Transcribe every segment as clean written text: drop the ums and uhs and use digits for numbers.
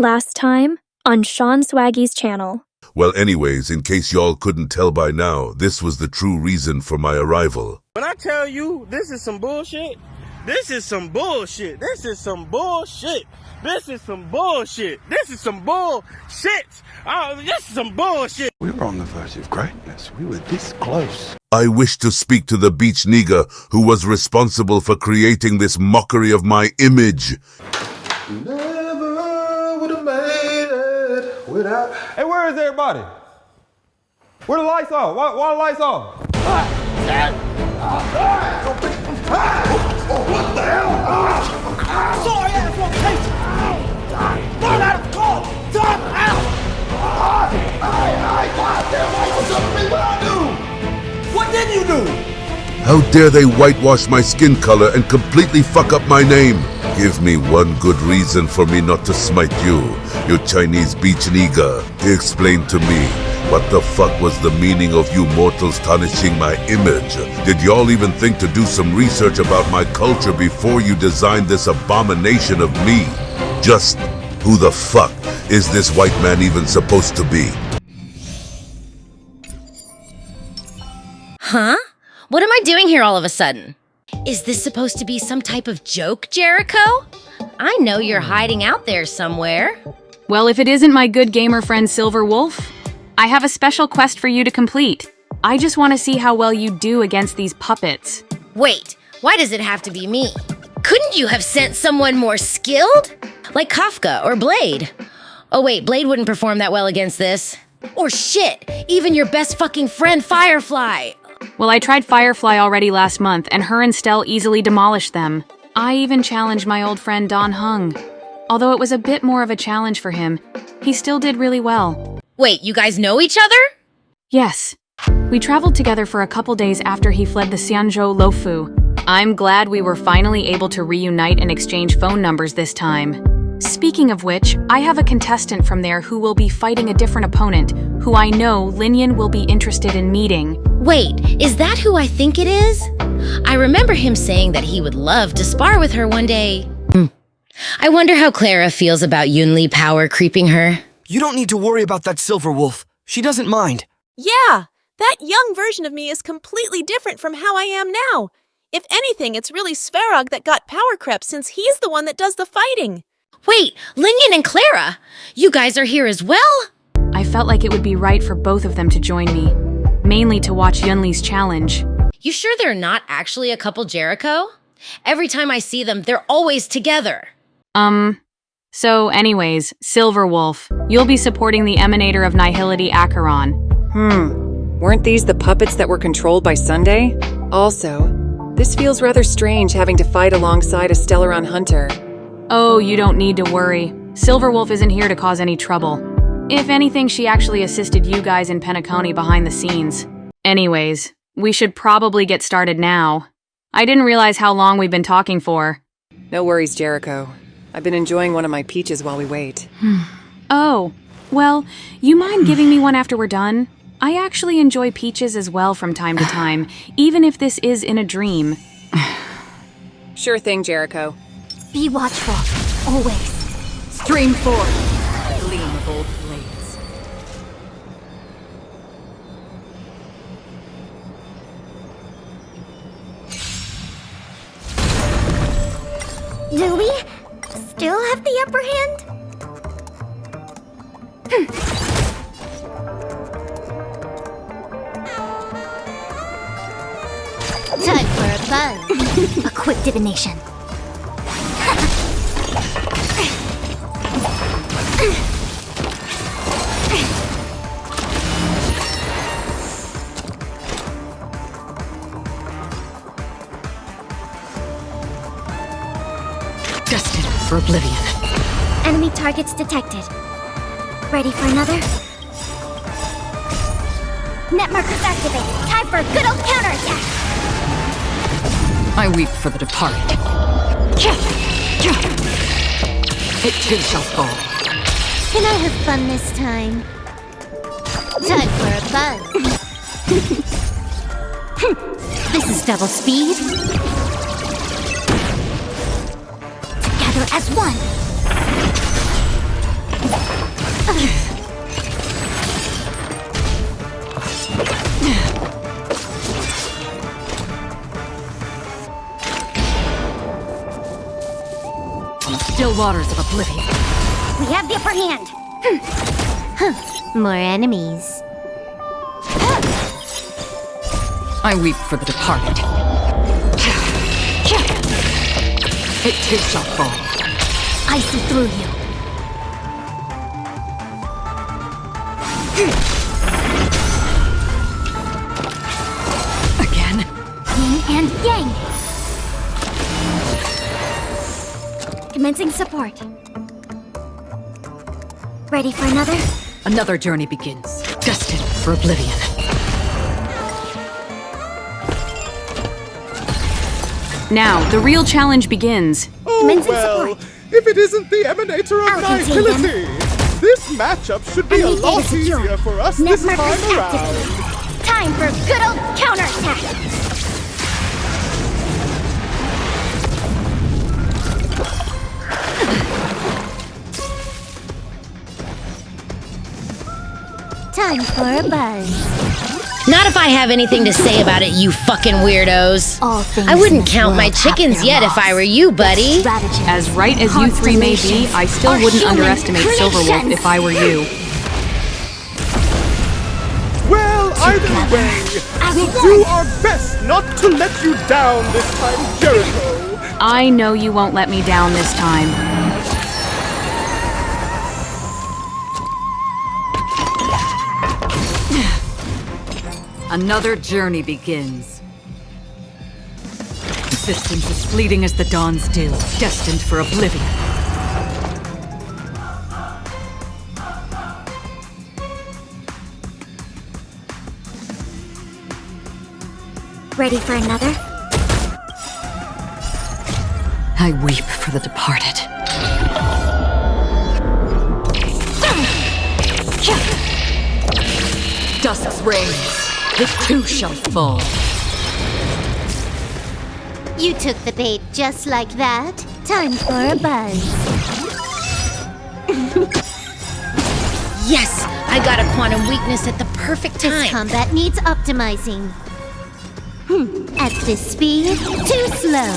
Last time on Sean Swaggy's channel. Well, anyways, in case y'all couldn't tell by now, this was the true reason for my arrival. When I tell you this is some bullshit, this is some bullshit. This is some bullshit. This is some bullshit. This is some bullshit. This is some bullshit. We were on the verge of greatness. We were this close. I wish to speak to the beach nigger who was responsible for creating this mockery of my image. Never would have made it without... Hey, where is everybody? Where the lights off? Why the lights off? What the hell? Sorry, ass won't taste it. Run out of the car. Drop out. What did you do? How dare they whitewash my skin color and completely fuck up my name? Give me one good reason for me not to smite you, you Chinese beach nigger. Explain to me, what the fuck was the meaning of you mortals tarnishing my image? Did y'all even think to do some research about my culture before you designed this abomination of me? Just who the fuck is this white man even supposed to be? Huh? What am I doing here all of a sudden? Is this supposed to be some type of joke, Jericho? I know you're hiding out there somewhere. Well, if it isn't my good gamer friend Silver Wolf, I have a special quest for you to complete. I just want to see how well you do against these puppets. Wait, why does it have to be me? Couldn't you have sent someone more skilled? Like Kafka or Blade? Oh wait, Blade wouldn't perform that well against this. Or shit, even your best fucking friend Firefly. Well, I tried Firefly already last month, and her and Stelle easily demolished them. I even challenged my old friend Don Hung. Although it was a bit more of a challenge for him, he still did really well. Wait, you guys know each other? Yes. We traveled together for a couple days after he fled the Xianzhou Luofu. I'm glad we were finally able to reunite and exchange phone numbers this time. Speaking of which, I have a contestant from there who will be fighting a different opponent, who I know Linyan will be interested in meeting. Wait, is that who I think it is? I remember him saying that he would love to spar with her one day. I wonder how Clara feels about Yunli power creeping her. You don't need to worry about that Silver Wolf. She doesn't mind. Yeah, that young version of me is completely different from how I am now. If anything, it's really Svarog that got power creep since he's the one that does the fighting. Wait, Linyan and Clara, you guys are here as well? I felt like it would be right for both of them to join me, mainly to watch Yunli's challenge. You sure they're not actually a couple, Jericho? Every time I see them, they're always together. So anyways, Silver Wolf, you'll be supporting the Emanator of Nihility Acheron. Weren't these the puppets that were controlled by Sunday? Also, this feels rather strange having to fight alongside a Stellaron hunter. Oh, you don't need to worry. Silver Wolf isn't here to cause any trouble. If anything, she actually assisted you guys in Penacony behind the scenes. Anyways, we should probably get started now. I didn't realize how long we've been talking for. No worries, Jericho. I've been enjoying one of my peaches while we wait. Oh, well, you mind giving me one after we're done? I actually enjoy peaches as well from time to time, even if this is in a dream. Sure thing, Jericho. Be watchful, always. Stream forth, gleam of old blades. Do we still have the upper hand? Time for a buzz. A quick divination. Destined for oblivion. Enemy targets detected. Ready for another? Net markers activated. Time for a good old counterattack. I weep for the departed. It too shall fall. Can I have fun this time? Time for a buzz. This is double speed. Together as one. waters of oblivion. We have the upper hand. More enemies. I weep for the departed. It too shall fall. I see through you. Again? Yin and yang. Commencing support. Ready for another? Another journey begins, destined for oblivion. Now, the real challenge begins. Oh, well, if it isn't the Emanator of Nihility, this matchup should be a lot easier for us this time around. Time for good old counterattack. Time for a buzz. Not if I have anything to say about it, you fucking weirdos. I wouldn't count my chickens yet if I were you, buddy. As right as you three may be, I still wouldn't underestimate Silverwolf if I were you. Well, either way, we'll do our best not to let you down this time, Jericho. I know you won't let me down this time. Another journey begins. Existence is fleeting as the dawn's dew, destined for oblivion. Ready for another? I weep for the departed. Dusk's reigns. It too shall fall. You took the bait just like that. Time for a buzz. Yes, I got a quantum weakness at the perfect time. This combat needs optimizing. At this speed, too slow.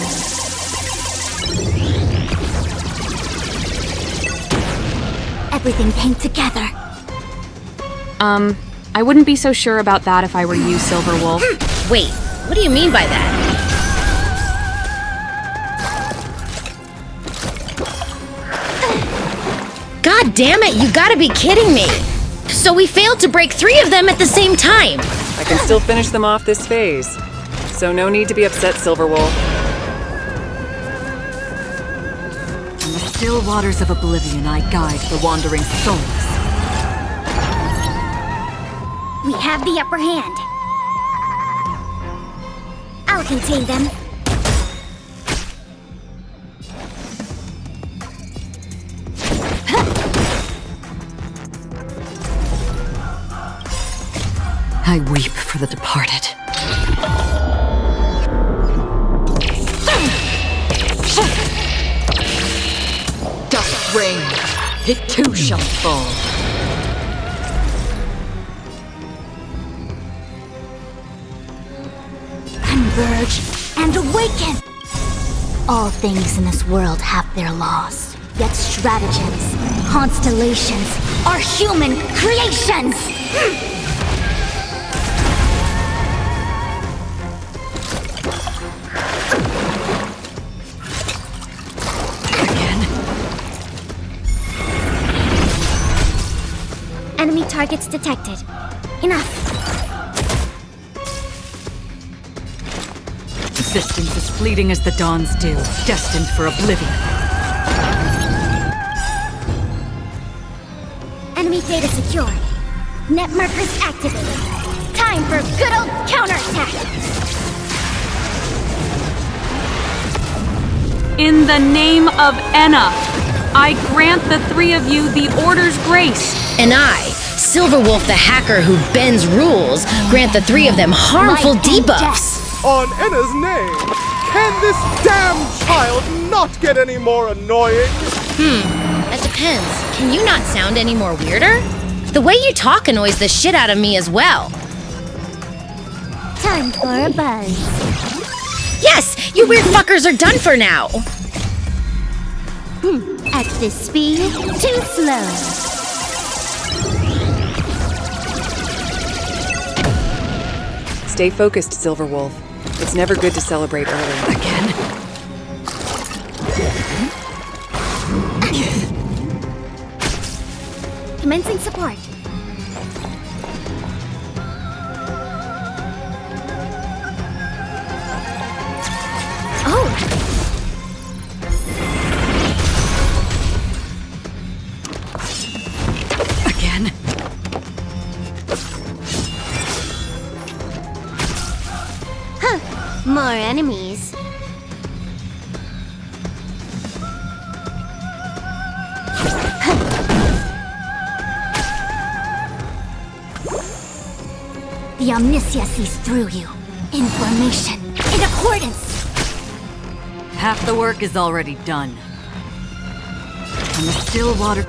Everything came together. I wouldn't be so sure about that if I were you, Silverwolf. Wait, what do you mean by that? God damn it, you gotta be kidding me! So we failed to break 3 of them at the same time! I can still finish them off this phase, so no need to be upset, Silverwolf. In the still waters of oblivion, I guide the wandering souls. We have the upper hand. I'll contain them. I weep for the departed. Dusk reigns. It too shall fall. Converge and awaken! All things in this world have their laws. Yet stratagems, constellations are human creations! Enemy targets detected. Enough. Existence is fleeting as the dawn's dew, destined for oblivion. Enemy data secured. Net markers activated. Time for good old counterattack. In the name of Enna, I grant the 3 of you the Order's grace. And I, Silverwolf the hacker who bends rules, grant the 3 of them harmful debuffs. On Enna's name, can this damn child not get any more annoying? That depends. Can you not sound any more weirder? The way you talk annoys the shit out of me as well. Time for a buzz. Yes, you weird fuckers are done for now. At this speed, too slow. Stay focused, Silver Wolf. It's never good to celebrate early. Again? Commencing support. Oh! Again? Huh. More enemies. The Omniscia sees through you. Information. In accordance. Half the work is already done. On the still waters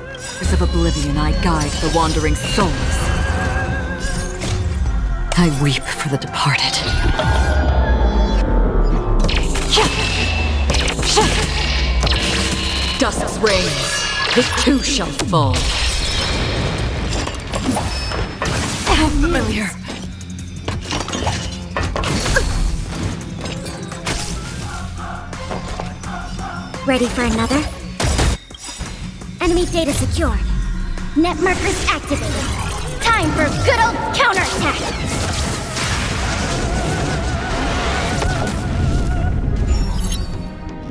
of oblivion, I guide the wandering souls. I weep for the departed. Dusk's reigns. It too shall fall. How familiar. Ready for another? Enemy data secured. Net markers activated. Time for good old counterattack!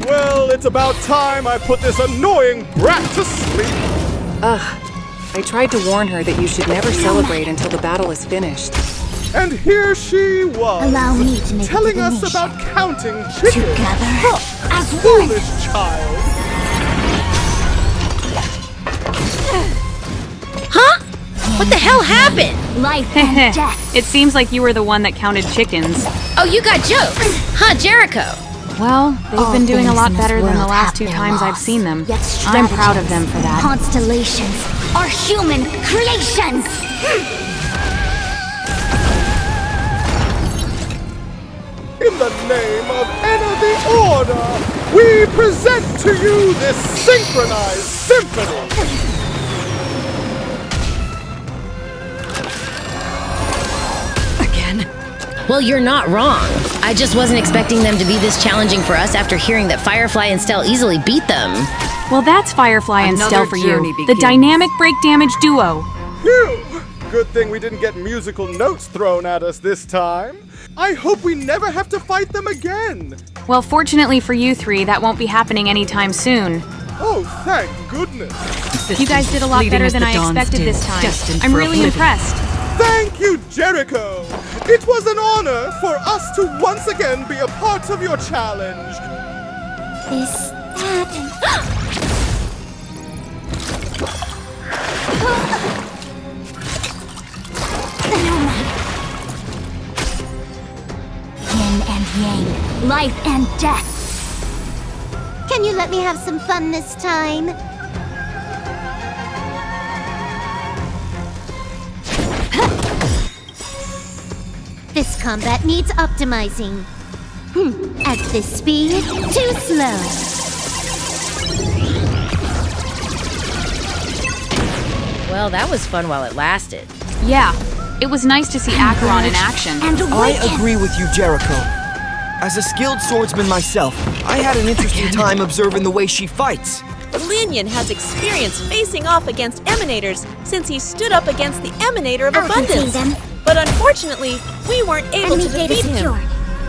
Well, it's about time I put this annoying brat to sleep. Ugh. I tried to warn her that you should never celebrate until the battle is finished. And here she was, Allow me to make telling a us about counting chickens. Together, as one! Foolish child. Huh? What the hell happened? Life and death. It seems like you were the one that counted chickens. Oh, you got jokes. Huh, Jericho? Well, they've All been doing a things lot in this better than the world last have 2 their times I've laws, seen them. yet I'm proud of them for that. Constellations are human creations! In the name of Enter the Order, we present to you this synchronized symphony. Again? Well, you're not wrong. I just wasn't expecting them to be this challenging for us after hearing that Firefly and Stelle easily beat them. Well, that's Firefly and Another Stelle for journey you. The begins. dynamic break damage duo. Phew! Good thing we didn't get musical notes thrown at us this time. I hope we never have to fight them again. Well, fortunately for you 3, that won't be happening anytime soon. Oh, thank goodness. You guys did a lot Fleeting better as than the I dawn's expected day, this time. destined I'm for really oblivion. impressed. Thank you, Jericho. It was an honor for us to once again be a part of your challenge. Is that... Yin and yang, life and death. Can you let me have some fun this time? This combat needs optimizing. At this speed, too slow. Well, that was fun while it lasted. Yeah, it was nice to see Acheron in action. I agree with you, Jericho. As a skilled swordsman myself, I had an interesting time observing the way she fights. Linyan has experience facing off against emanators since he stood up against the emanator of I'll abundance. contain them. But unfortunately, we weren't able Enemy to data defeat him. secured.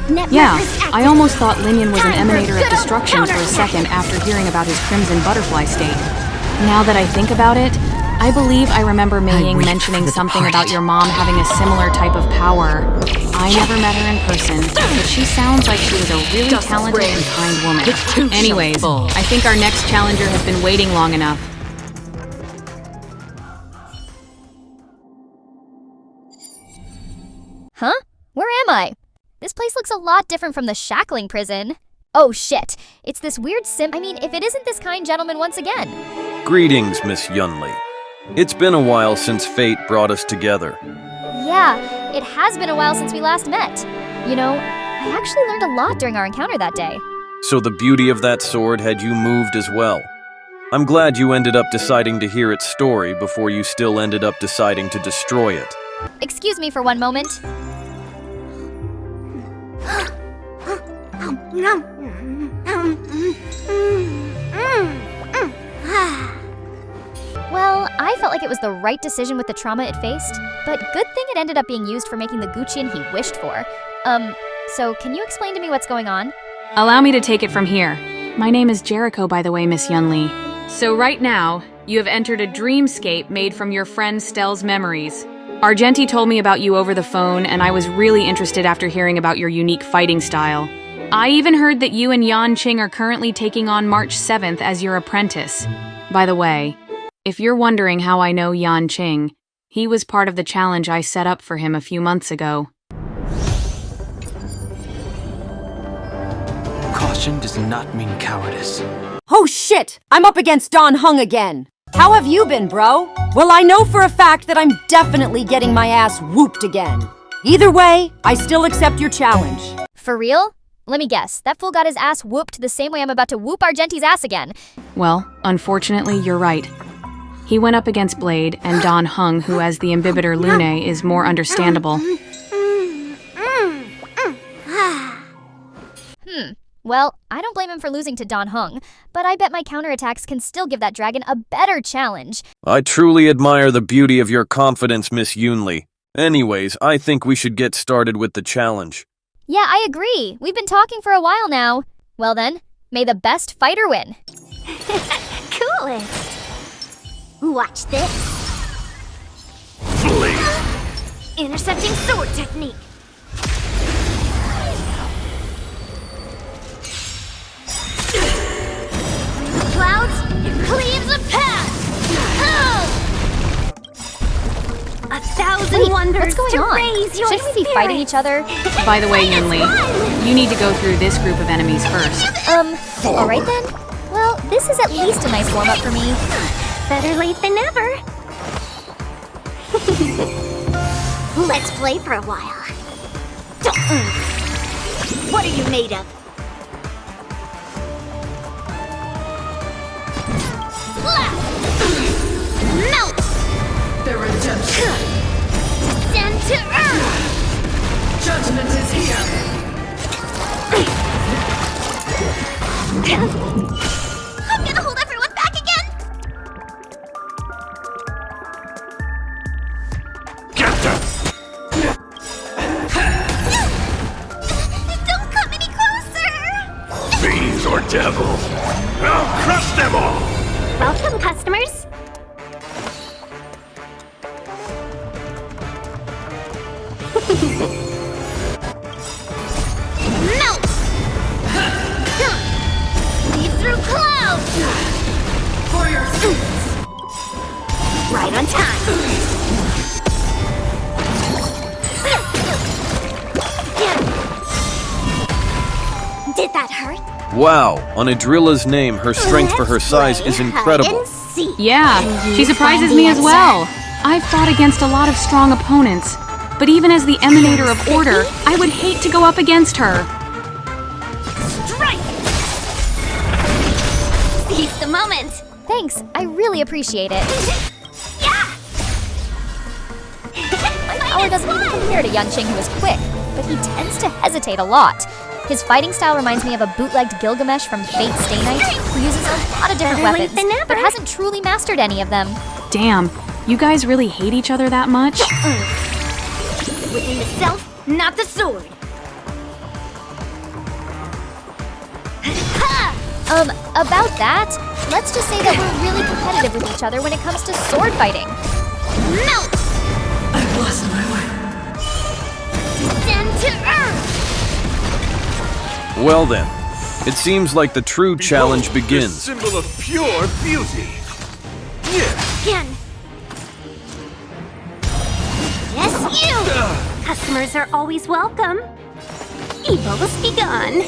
Net Yeah, markers I activated. almost thought Linyan was an Time for emanator of good old destruction for a counterattack. second after hearing about his crimson butterfly state. Now that I think about it, I believe I remember Mei-Ying weep mentioning for the something about departed. your mom having a similar type of power. I never met her in person, but she sounds like she was a really Dust talented reigns. and kind woman. It too shall Anyways, fall. I think our next challenger has been waiting long enough. Huh? Where am I? This place looks a lot different from the shackling prison. Oh shit, it's this weird I mean, if it isn't this kind gentleman once again. Greetings, Miss Yunli. It's been a while since fate brought us together. Yeah, it has been a while since we last met. You know, I actually learned a lot during our encounter that day. So the beauty of that sword had you moved as well. I'm glad you ended up deciding to hear its story before you still ended up deciding to destroy it. Excuse me for one moment. Well, I felt like it was the right decision with the trauma it faced, but good thing it ended up being used for making the Guqian he wished for. So can you explain to me what's going on? Allow me to take it from here. My name is Jericho, by the way, Miss Yunli. So right now, you have entered a dreamscape made from your friend Stelle's memories. Argenti told me about you over the phone, and I was really interested after hearing about your unique fighting style. I even heard that you and Yanqing are currently taking on March 7th as your apprentice. By the way, if you're wondering how I know Yanqing, he was part of the challenge I set up for him a few months ago. Caution does not mean cowardice. Oh shit! I'm up against Don Hung again! How have you been, bro? Well, I know for a fact that I'm definitely getting my ass whooped again. Either way, I still accept your challenge. For real? Let me guess, that fool got his ass whooped the same way I'm about to whoop Argenti's ass again. Well, unfortunately, you're right. He went up against Blade and Don Hung, who as the imbibitor Lune is more understandable. Well, I don't blame him for losing to Don Hung, but I bet my counterattacks can still give that dragon a better challenge. I truly admire the beauty of your confidence, Miss Yunli. Anyways, I think we should get started with the challenge. Yeah, I agree. We've been talking for a while now. Well then, may the best fighter win. Cool it. Watch this. Blade. Intercepting sword technique. Clouds, it cleaves a path. 1,000 wonders what's going to on? raise your Shouldn't we be fighting each other? By the way, Yunli, you need to go through this group of enemies first. Alright then. Well, this is at least a nice warm-up for me. Better late than never. Let's play for a while. What are you made of? Melt! The redemption. Descend to earth! Judgment is here. I'm gonna hold everyone back again! Get them! Don't come any closer! Fiends or devils? I'll crush them all! Welcome, customers. Melt! Leave through clouds! For your sins. Right on time. Did that hurt? Wow, on Adrilla's name, her strength for her size is incredible. Yeah, she surprises me as well. I've fought against a lot of strong opponents, but even as the emanator of order, I would hate to go up against her. Strike! Seize the moment. Thanks, I really appreciate it. My power doesn't even compare to Yanqing, who is quick, but he tends to hesitate a lot. His fighting style reminds me of a bootlegged Gilgamesh from Fate Stay Night, who uses a lot of different weapons, but hasn't truly mastered any of them. Damn, you guys really hate each other that much? Within the self, not the sword. About that, let's just say that we're really competitive with each other when it comes to sword fighting. Melt! I've lost my way. Descend to earth! Well then, it seems like the true challenge begins. Symbol of pure beauty. Again. Yes, you! Customers are always welcome. Evil's begun.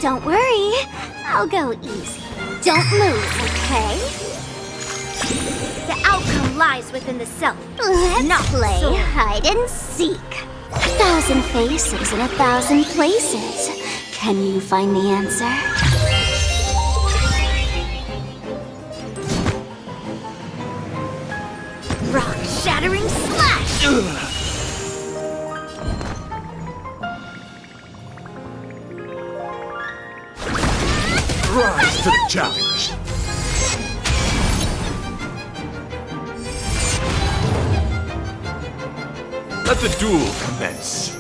Don't worry, I'll go easy. Don't move, okay? The outcome lies within the self. Let's not play hide and seek. 1,000 faces in 1,000 places. Can you find the answer? Rise to the challenge. Let the duel commence.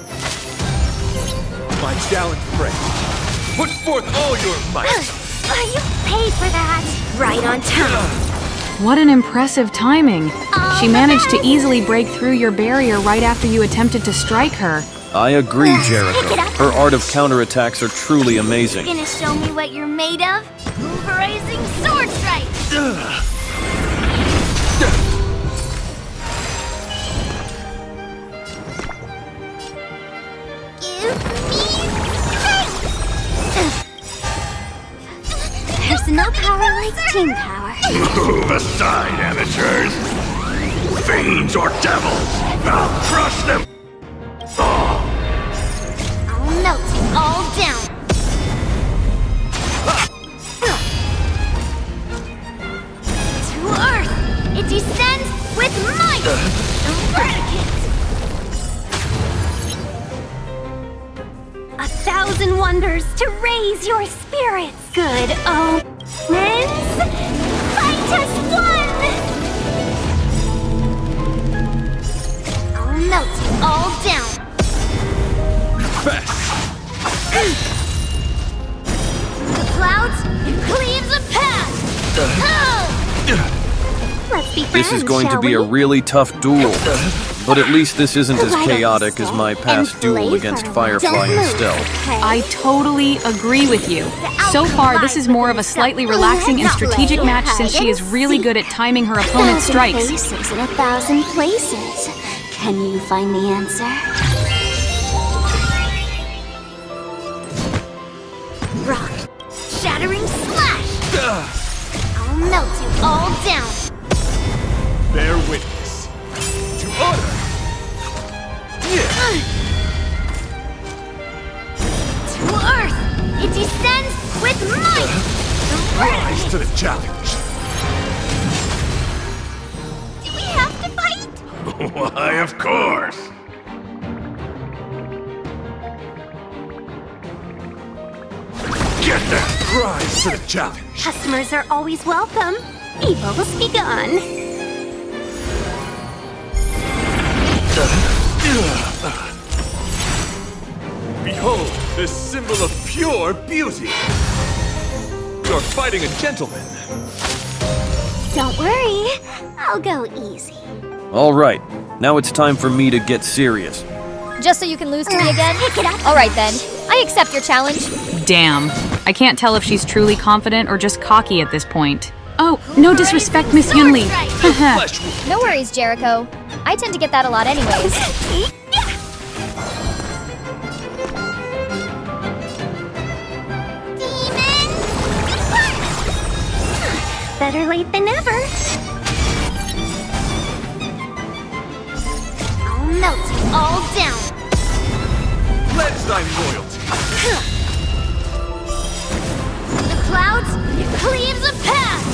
My gallant friend, put forth all your might. You paid for that. Right on time. What an impressive timing. She managed to easily break through your barrier right after you attempted to strike her. I agree, Jericho. Her art of counterattacks are truly amazing. Gonna show me what you're made of? Pulverizing sword strike! There's no power like team power. Move aside, amateurs. Fiends or devils, I'll crush them all. I'll melt it all down. To Earth, it descends with might. Eradicate. 1,000 wonders to raise your spirits. Good omens, fight as one. I'll melt it all down. The clouds, it cleaves a path. Let's be friends, This is going to shall be a we? really tough duel. But at least this isn't as chaotic as my past duel against Firefly and Stelle. I totally agree with you. So far, this is more of a slightly relaxing and strategic match since she is really good at timing her opponent's strikes. Faces in 1,000 places. Can you find the answer? Rock, shattering slash. I'll melt you all down. Bear witness to order. To Earth, it descends with might. Rise to the challenge. Do we have to fight? Why, of course. Get that! Rise to the challenge. Customers are always welcome. Evil's begun. Behold, this symbol of pure beauty. You're fighting a gentleman. Don't worry, I'll go easy. Alright, now it's time for me to get serious. Just so you can lose to me again? Alright then, I accept your challenge. Damn. I can't tell if she's truly confident or just cocky at this point. Oh, no disrespect, Miss Yunli. No worries, Jericho. I tend to get that a lot anyways. Better late than never. I'll melt you all down. Pledge thy loyalty. The clouds, it cleaves a path.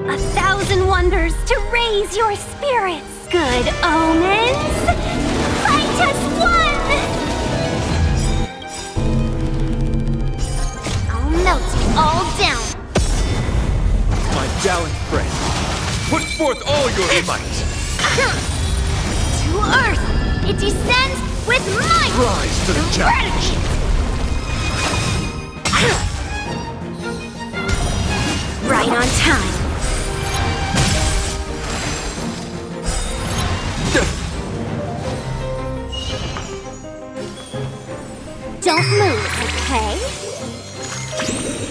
1,000 wonders to raise your spirits. Good omens, fight as one. I'll melt you all down. My gallant friend, put forth all your might. To Earth, it descends with might. Rise to the challenge. Right on time. Don't move, okay?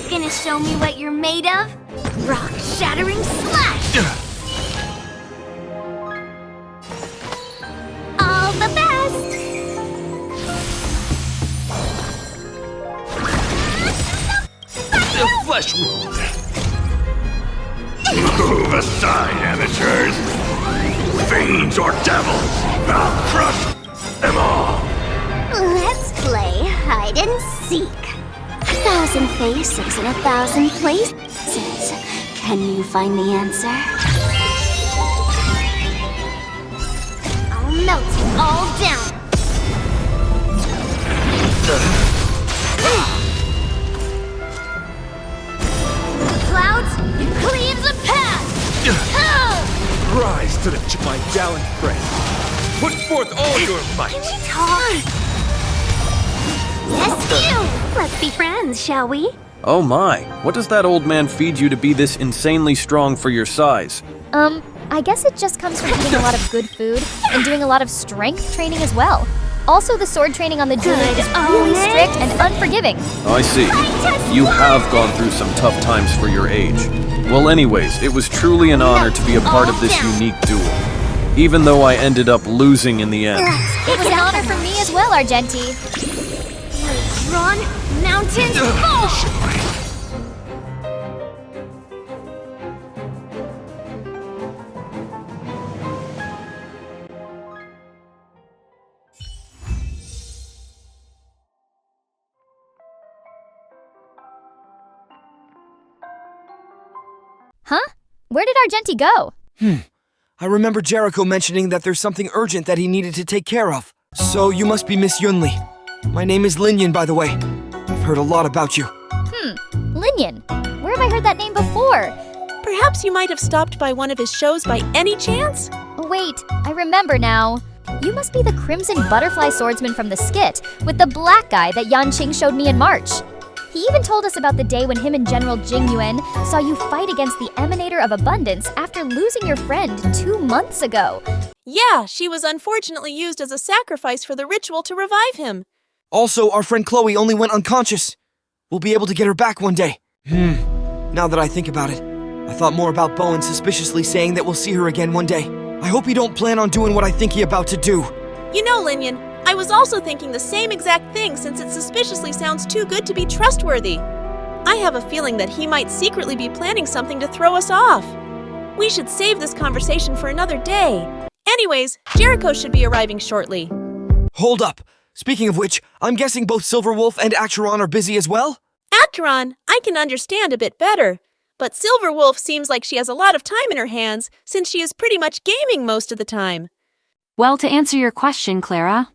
Gonna show me what you're made of? Rock shattering slash! All the best! The flesh wound. Move aside, amateurs. Fiends or devils, I'll crush them all. Let's play hide and seek. 1,000 faces in 1,000 places. Can you find the answer? I'll melt it all down. The clouds, cleave the path! Rise to my gallant friend. Put forth all your might. Can we talk? Yes, you! Let's be friends, shall we? Oh my, what does that old man feed you to be this insanely strong for your size? I guess it just comes from eating a lot of good food and doing a lot of strength training as well. Also, the sword training on the Jingliu is really strict and unforgiving. I see. You have gone through some tough times for your age. Well anyways, it was truly an honor to be a part of this unique duel. Even though I ended up losing in the end. It was an honor for me as well, Argenti. Run, mountains, fall! Huh? Where did Argenti go? I remember Jericho mentioning that there's something urgent that he needed to take care of. So you must be Miss Yunli. My name is Linyan, by the way. I've heard a lot about you. Linyan. Where have I heard that name before? Perhaps you might have stopped by one of his shows by any chance? Wait, I remember now. You must be the Crimson Butterfly Swordsman from the skit, with the black guy that Yanqing showed me in March. He even told us about the day when him and General Jingliu saw you fight against the Emanator of Abundance after losing your friend 2 months ago. Yeah, she was unfortunately used as a sacrifice for the ritual to revive him. Also, our friend Chloe only went unconscious. We'll be able to get her back one day. Now that I think about it, I thought more about Bowen suspiciously saying that we'll see her again one day. I hope he don't plan on doing what I think he about to do. You know, Linyan, I was also thinking the same exact thing since it suspiciously sounds too good to be trustworthy. I have a feeling that he might secretly be planning something to throw us off. We should save this conversation for another day. Anyways, Jericho should be arriving shortly. Hold up. Speaking of which, I'm guessing both Silverwolf and Acheron are busy as well? Acheron, I can understand a bit better. But Silverwolf seems like she has a lot of time in her hands since she is pretty much gaming most of the time. Well, to answer your question, Clara,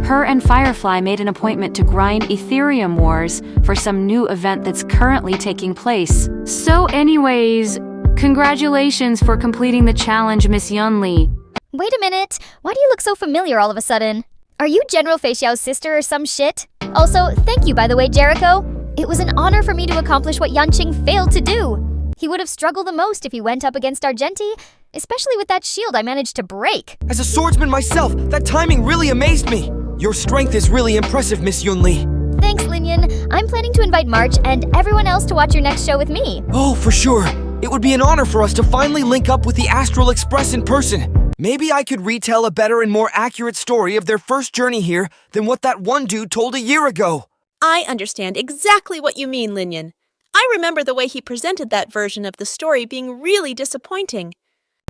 her and Firefly made an appointment to grind Ethereum Wars for some new event that's currently taking place. So anyways, congratulations for completing the challenge, Miss Yunli. Wait a minute, why do you look so familiar all of a sudden? Are you General Fei Xiao's sister or some shit? Also, thank you by the way, Jericho. It was an honor for me to accomplish what Yanqing failed to do. He would have struggled the most if he went up against Argenti, especially with that shield I managed to break. As a swordsman myself, that timing really amazed me. Your strength is really impressive, Miss Yunli. Thanks, Linyan. I'm planning to invite March and everyone else to watch your next show with me. Oh, for sure. It would be an honor for us to finally link up with the Astral Express in person. Maybe I could retell a better and more accurate story of their first journey here than what that one dude told a year ago. I understand exactly what you mean, Linyan. I remember the way he presented that version of the story being really disappointing.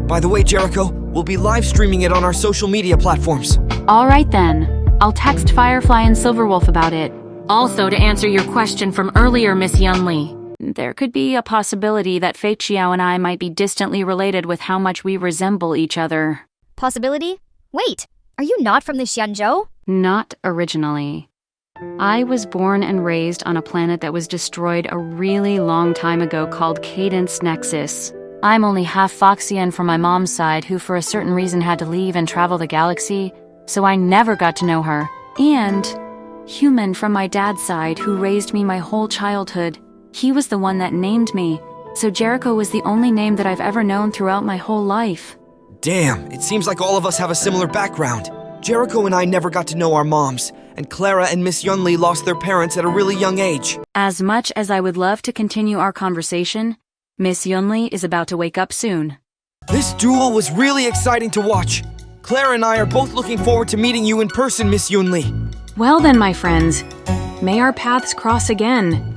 By the way, Jericho, we'll be live streaming it on our social media platforms. All right then. I'll text Firefly and Silverwolf about it. Also, to answer your question from earlier, Miss Yunli, there could be a possibility that Fei Xiao and I might be distantly related with how much we resemble each other. Possibility? Wait, are you not from the Xianzhou? Not originally. I was born and raised on a planet that was destroyed a really long time ago called Cadence Nexus. I'm only half Foxian from my mom's side who for a certain reason had to leave and travel the galaxy, so I never got to know her. And human from my dad's side who raised me my whole childhood. He was the one that named me, so Jericho was the only name that I've ever known throughout my whole life. Damn, it seems like all of us have a similar background. Jericho and I never got to know our moms, and Clara and Miss Yunli lost their parents at a really young age. As much as I would love to continue our conversation, Miss Yunli is about to wake up soon. This duel was really exciting to watch. Clara and I are both looking forward to meeting you in person, Miss Yunli. Well then, my friends, may our paths cross again.